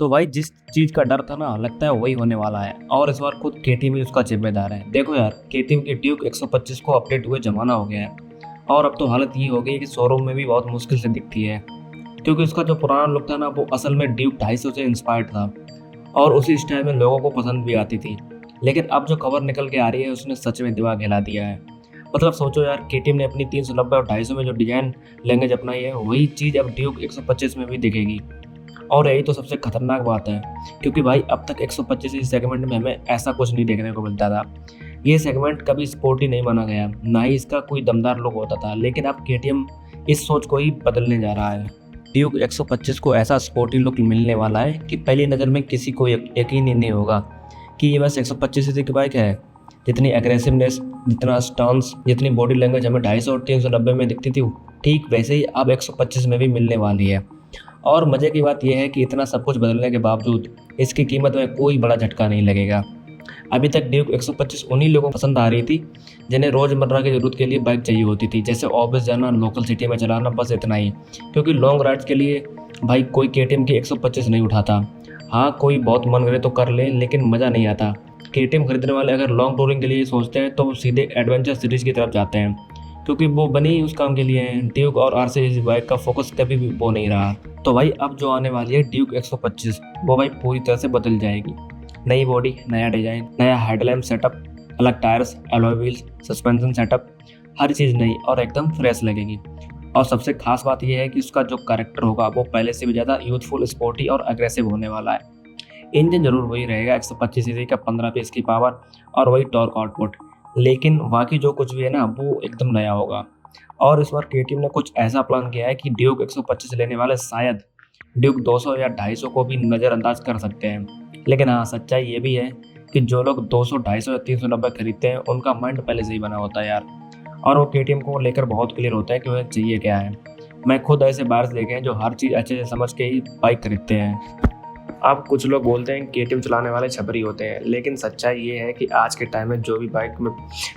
तो भाई जिस चीज़ का डर था ना, लगता है वही होने वाला है और इस बार खुद केटीएम ही उसका जिम्मेदार है। देखो यार, केटीएम की ड्यूक 125 को अपडेट हुए ज़माना हो गया है और अब तो हालत ये हो गई है कि शोरूम में भी बहुत मुश्किल से दिखती है, क्योंकि उसका जो पुराना लुक था ना, वो असल में ड्यूक 250 से इंस्पायर्ड था और उसी स्टाइल में लोगों को पसंद भी आती थी। लेकिन अब जो खबर निकल के आ रही है, उसने सच में दिमाग हिला दिया है। मतलब सोचो यार, केटीएम ने अपनी 390 और 250 में जो डिजाइन लैंग्वेज अपनाई है, वही चीज़ अब ड्यूक 125 में भी दिखेगी। और यही तो सबसे खतरनाक बात है, क्योंकि भाई अब तक 125 इस सेगमेंट में हमें ऐसा कुछ नहीं देखने को मिलता था। ये सेगमेंट कभी स्पोर्टी नहीं माना गया, ना ही इसका कोई दमदार लुक होता था, लेकिन अब केटीएम इस सोच को ही बदलने जा रहा है। ड्यूक 125 को ऐसा स्पोर्टी लुक मिलने वाला है कि पहली नज़र में किसी को यकीन ही नहीं होगा कि ये बस 125 सीसी की बाइक है। जितनी एग्रेसिवनेस, जितना स्टंस, जितनी बॉडी लैंग्वेज हमें 250 और 390 में दिखती थी, ठीक वैसे ही अब 125 में भी मिलने वाली है। और मज़े की बात यह है कि इतना सब कुछ बदलने के बावजूद इसकी कीमत में कोई बड़ा झटका नहीं लगेगा। अभी तक ड्यूक 125 उन्हीं लोगों को पसंद आ रही थी जिन्हें रोज़मर्रा की ज़रूरत के लिए बाइक चाहिए होती थी, जैसे ऑफिस जाना, लोकल सिटी में चलाना, बस इतना ही। क्योंकि लॉन्ग राइड्स के लिए भाई कोई केटीएम की 125 नहीं उठाता। हाँ, कोई बहुत मन करे तो कर ले, लेकिन मज़ा नहीं आता। केटीएम खरीदने वाले अगर लॉन्ग टूरिंग के लिए सोचते हैं तो वो सीधे एडवेंचर सीरीज़ की तरफ जाते हैं, क्योंकि वो बनी ही उस काम के लिए है। ड्यूक और आरसी बाइक का फोकस कभी भी वो नहीं रहा। तो भाई अब जो आने वाली है ड्यूक 125, वो भाई पूरी तरह से बदल जाएगी। नई बॉडी, नया डिजाइन, नया हेडलैम्प सेटअप, अलग tyres, alloy wheels, suspension setup, हर चीज़ नई और एकदम फ्रेश लगेगी। और सबसे खास बात यह है कि उसका जो कैरेक्टर होगा वो पहले से भी ज़्यादा यूथफुल, स्पोर्टी और अग्रेसिव होने वाला है। इंजन जरूर वही रहेगा, 125 सीसी का 15 पीएस की पावर और वही टॉर्क आउटपुट, लेकिन बाकी जो कुछ भी है ना, वो एकदम नया होगा। और इस बार केटीएम ने कुछ ऐसा प्लान किया है कि ड्यूक 125 लेने वाले शायद ड्यूक 200 या 250 को भी नज़रअंदाज कर सकते हैं। लेकिन हाँ, सच्चाई ये भी है कि जो लोग 200, 250 या 390 खरीदते हैं, उनका माइंड पहले से ही बना होता है यार, और वो केटीएम को लेकर बहुत क्लियर होता है कि उन्हें चाहिए क्या है। मैं खुद ऐसे बायर्स देखे हैं जो हर चीज़ अच्छे से समझ के ही बाइक खरीदते हैं। अब कुछ लोग बोलते हैं केटीएम चलाने वाले छपरी होते हैं, लेकिन सच्चाई ये है कि आज के टाइम में जो भी बाइक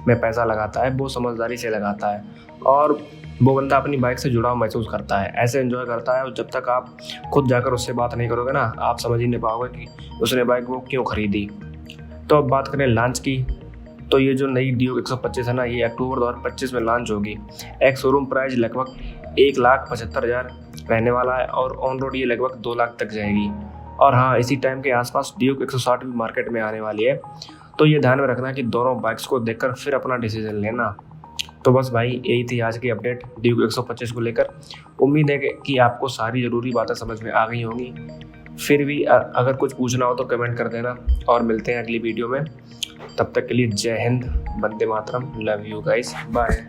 में पैसा लगाता है, वो समझदारी से लगाता है और वो बंदा अपनी बाइक से जुड़ाव महसूस करता है, ऐसे एंजॉय करता है। और जब तक आप खुद जाकर उससे बात नहीं करोगे ना, आप समझ ही नहीं पाओगे कि उसने बाइक वो क्यों खरीदी। तो अब बात करें लॉन्च की, तो ये जो नई ड्यूक 125 है ना, ये अक्टूबर 2025 में लॉन्च होगी। एक शोरूम प्राइस लगभग 1,75,000 रहने वाला है और ऑन रोड ये लगभग 2 लाख तक जाएगी। और हाँ, इसी टाइम के आसपास ड्यूक 160 भी मार्केट में आने वाली है। तो ये ध्यान में रखना कि दोनों बाइक्स को देखकर फिर अपना डिसीजन लेना। तो बस भाई, यही थी आज की अपडेट ड्यूक 125 को लेकर। उम्मीद है कि आपको सारी ज़रूरी बातें समझ में आ गई होंगी। फिर भी अगर कुछ पूछना हो तो कमेंट कर देना और मिलते हैं अगली वीडियो में। तब तक के लिए जय Hind, Vande Mataram, love you guys, bye.